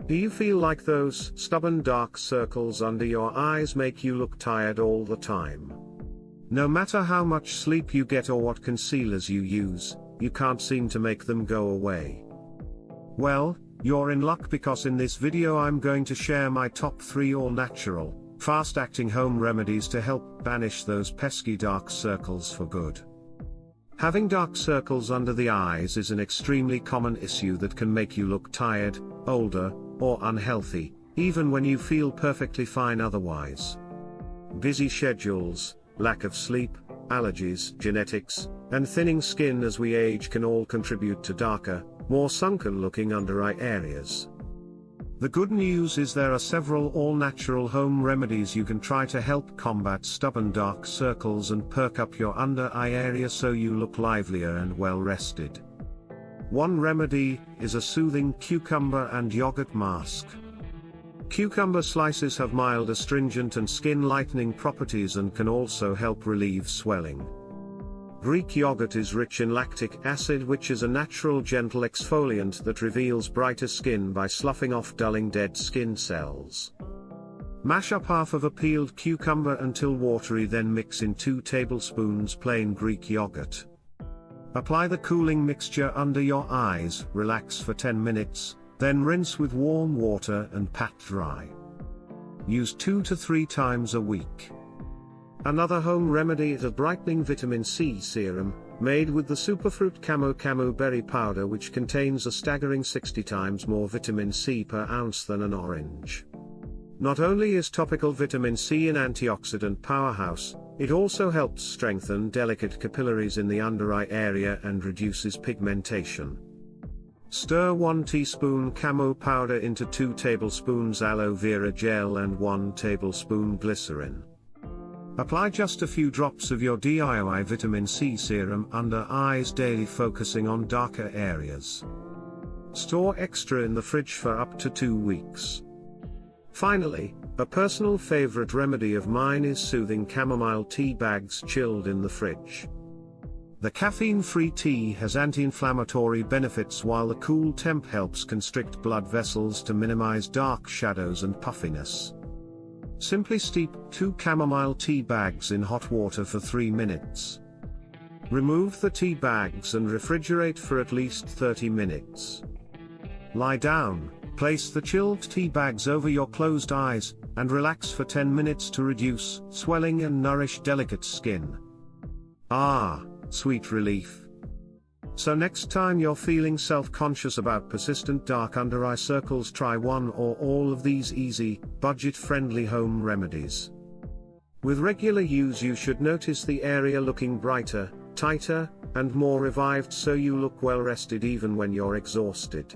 Do you feel like those stubborn dark circles under your eyes make you look tired all the time? No matter how much sleep you get or what concealers you use, you can't seem to make them go away. Well, you're in luck, because in this video I'm going to share my top 3 all-natural, fast-acting home remedies to help banish those pesky dark circles for good. Having dark circles under the eyes is an extremely common issue that can make you look tired, older, or unhealthy, even when you feel perfectly fine otherwise. Busy schedules, lack of sleep, allergies, genetics, and thinning skin as we age can all contribute to darker, more sunken-looking under-eye areas. The good news is there are several all-natural home remedies you can try to help combat stubborn dark circles and perk up your under-eye area so you look livelier and well-rested. One remedy is a soothing cucumber and yogurt mask. Cucumber slices have mild astringent and skin-lightening properties and can also help relieve swelling. Greek yogurt is rich in lactic acid, which is a natural gentle exfoliant that reveals brighter skin by sloughing off dulling dead skin cells. Mash up half of a peeled cucumber until watery, then mix in 2 tablespoons plain Greek yogurt. Apply the cooling mixture under your eyes, relax for 10 minutes, then rinse with warm water and pat dry. Use 2 to 3 times a week. Another home remedy is a brightening vitamin C serum, made with the superfruit camo berry powder, which contains a staggering 60 times more vitamin C per ounce than an orange. Not only is topical vitamin C an antioxidant powerhouse, it also helps strengthen delicate capillaries in the under-eye area and reduces pigmentation. Stir 1 teaspoon camo powder into 2 tablespoons aloe vera gel and 1 tablespoon glycerin. Apply just a few drops of your DIY vitamin C serum under eyes daily, focusing on darker areas. Store extra in the fridge for up to 2 weeks. Finally, a personal favorite remedy of mine is soothing chamomile tea bags chilled in the fridge. The caffeine-free tea has anti-inflammatory benefits, while the cool temp helps constrict blood vessels to minimize dark shadows and puffiness. Simply steep 2 chamomile tea bags in hot water for 3 minutes. Remove the tea bags and refrigerate for at least 30 minutes. Lie down, place the chilled tea bags over your closed eyes, and relax for 10 minutes to reduce swelling and nourish delicate skin. Ah, sweet relief. So next time you're feeling self-conscious about persistent dark under-eye circles, try one or all of these easy, budget-friendly home remedies. With regular use you should notice the area looking brighter, tighter, and more revived, so you look well rested even when you're exhausted.